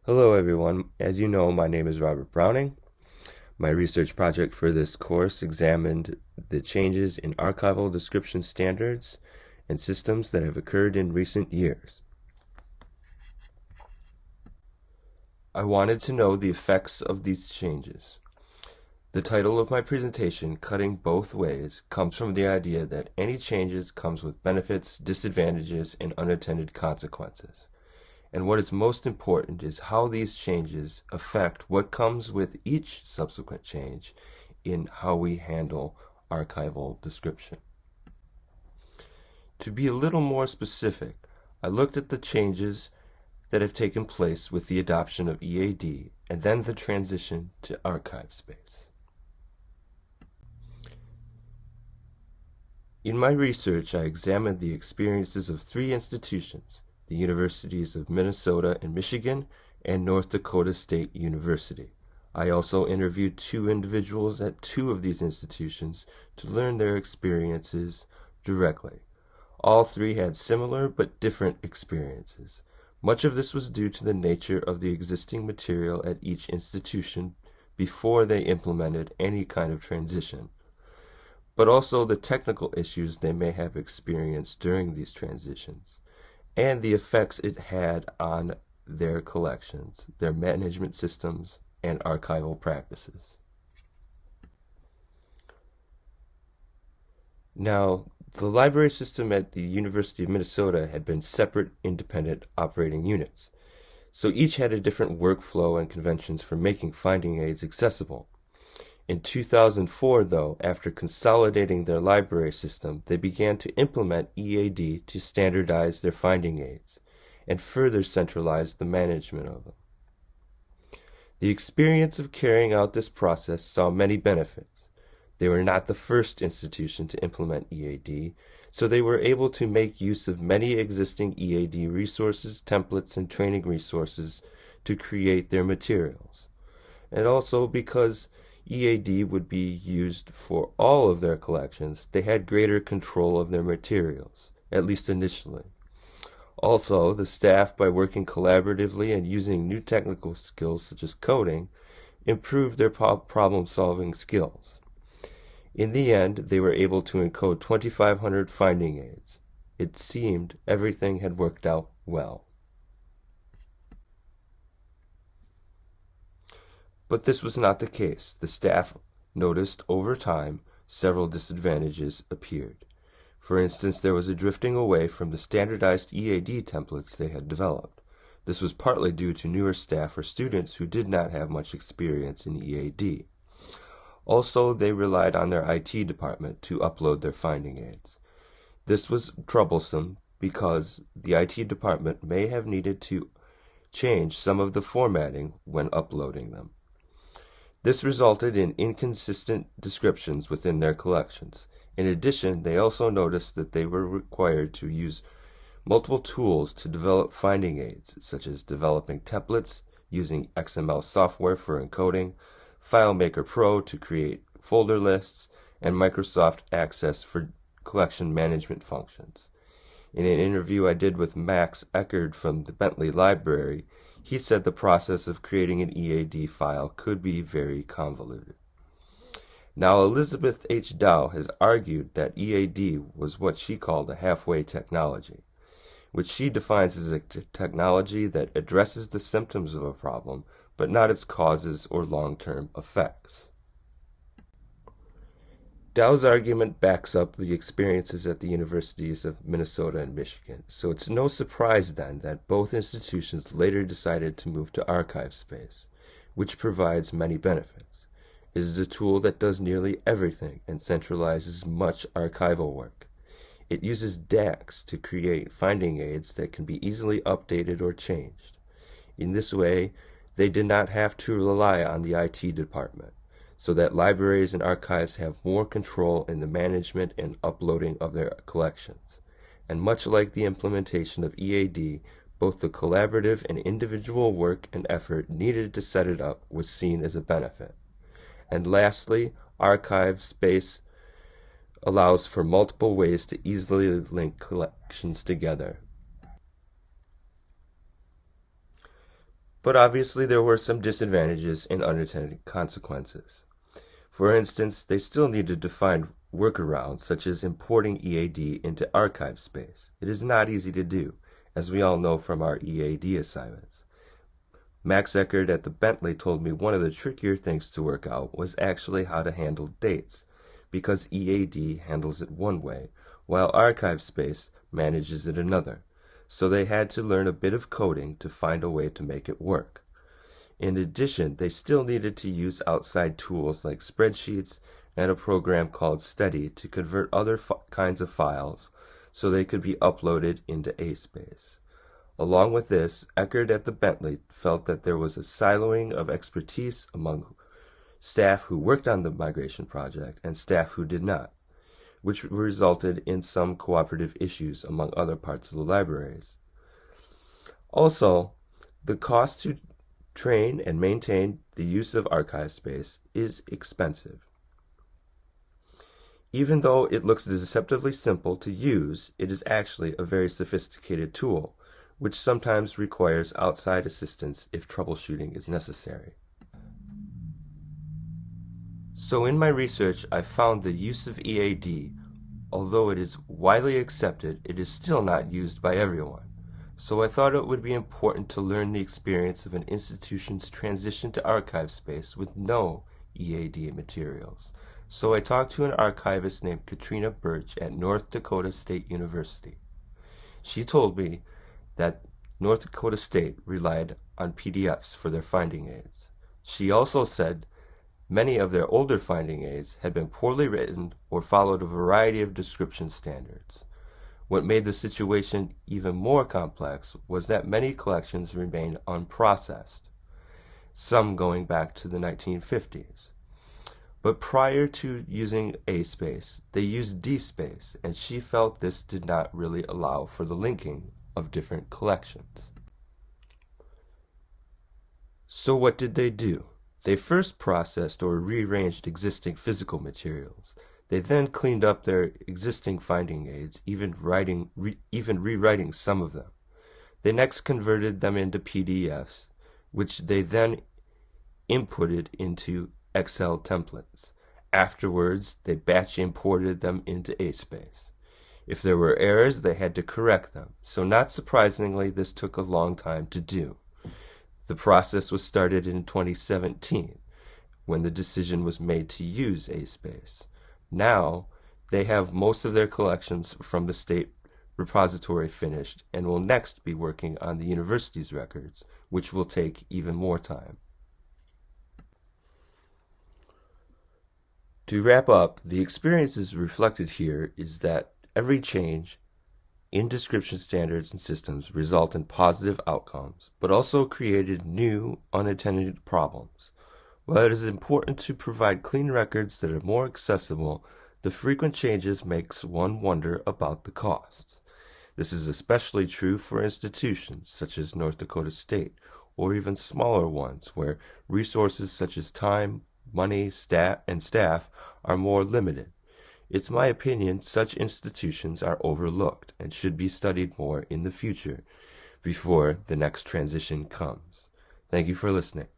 Hello everyone. As you know, my name is Robert Browning. My research project for this course examined the changes in archival description standards and systems that have occurred in recent years. I wanted to know the effects of these changes. The title of my presentation, Cutting Both Ways, comes from the idea that any changes comes with benefits, disadvantages, and unintended consequences. And what is most important is how these changes affect what comes with each subsequent change in how we handle archival description. To be a little more specific, I looked at the changes that have taken place with the adoption of EAD and then the transition to archive space. In my research, I examined the experiences of three institutions: the Universities of Minnesota and Michigan, and North Dakota State University. I also interviewed two individuals at two of these institutions to learn their experiences directly. All three had similar but different experiences. Much of this was due to the nature of the existing material at each institution before they implemented any kind of transition, but also the technical issues they may have experienced during these transitions, and the effects it had on their collections, their management systems, and archival practices. Now, the library system at the University of Minnesota had been separate, independent operating units, so each had a different workflow and conventions for making finding aids accessible. In 2004, though, after consolidating their library system, they began to implement EAD to standardize their finding aids and further centralize the management of them. The experience of carrying out this process saw many benefits. They were not the first institution to implement EAD, so they were able to make use of many existing EAD resources, templates, and training resources to create their materials. And also because EAD would be used for all of their collections, they had greater control of their materials, at least initially. Also, the staff, by working collaboratively and using new technical skills such as coding, improved their problem-solving skills. In the end, they were able to encode 2,500 finding aids. It seemed everything had worked out well. But this was not the case. The staff noticed over time several disadvantages appeared. For instance, there was a drifting away from the standardized EAD templates they had developed. This was partly due to newer staff or students who did not have much experience in EAD. Also, they relied on their IT department to upload their finding aids. This was troublesome because the IT department may have needed to change some of the formatting when uploading them. This resulted in inconsistent descriptions within their collections. In addition, they also noticed that they were required to use multiple tools to develop finding aids, such as developing templates, using XML software for encoding, FileMaker Pro to create folder lists, and Microsoft Access for collection management functions. In an interview I did with Max Eckerd from the Bentley Library, he said the process of creating an EAD file could be very convoluted. Now, Elizabeth H. Dow has argued that EAD was what she called a halfway technology, which she defines as a technology that addresses the symptoms of a problem, but not its causes or long-term effects. Dow's argument backs up the experiences at the Universities of Minnesota and Michigan, so it's no surprise then that both institutions later decided to move to archive space, which provides many benefits. It is a tool that does nearly everything and centralizes much archival work. It uses DAX to create finding aids that can be easily updated or changed. In this way, they did not have to rely on the IT department, so that libraries and archives have more control in the management and uploading of their collections. And much like the implementation of EAD, both the collaborative and individual work and effort needed to set it up was seen as a benefit. And lastly, archive space allows for multiple ways to easily link collections together. But obviously there were some disadvantages and unintended consequences. For instance, they still needed to find workarounds such as importing EAD into archive space. It is not easy to do, as we all know from our EAD assignments. Max Eckert at the Bentley told me one of the trickier things to work out was actually how to handle dates, because EAD handles it one way, while archive space manages it another. So they had to learn a bit of coding to find a way to make it work. In addition, they still needed to use outside tools like spreadsheets and a program called Steady to convert other kinds of files so they could be uploaded into ASpace. Along with this, Eckert at the Bentley felt that there was a siloing of expertise among staff who worked on the migration project and staff who did not, which resulted in some cooperative issues among other parts of the libraries. Also, the cost to train and maintain the use of archive space is expensive. Even though it looks deceptively simple to use, it is actually a very sophisticated tool, which sometimes requires outside assistance if troubleshooting is necessary. So in my research, I found the use of EAD, although it is widely accepted, it is still not used by everyone. So I thought it would be important to learn the experience of an institution's transition to archive space with no EAD materials. So I talked to an archivist named Katrina Birch at North Dakota State University. She told me that North Dakota State relied on PDFs for their finding aids. She also said many of their older finding aids had been poorly written or followed a variety of description standards. What made the situation even more complex was that many collections remained unprocessed, some going back to the 1950s. But prior to using ASpace, they used DSpace, and she felt this did not really allow for the linking of different collections. So what did they do? They first processed or rearranged existing physical materials. They then cleaned up their existing finding aids, even rewriting some of them. They next converted them into PDFs, which they then inputted into Excel templates. Afterwards, they batch imported them into ASpace. If there were errors, they had to correct them. So not surprisingly, this took a long time to do. The process was started in 2017, when the decision was made to use ASpace. Now, they have most of their collections from the state repository finished and will next be working on the university's records, which will take even more time. To wrap up, the experiences reflected here is that every change in description standards and systems result in positive outcomes, but also created new unintended problems. While it is important to provide clean records that are more accessible, the frequent changes makes one wonder about the costs. This is especially true for institutions such as North Dakota State, or even smaller ones where resources such as time, money, staff are more limited. It's my opinion such institutions are overlooked and should be studied more in the future before the next transition comes. Thank you for listening.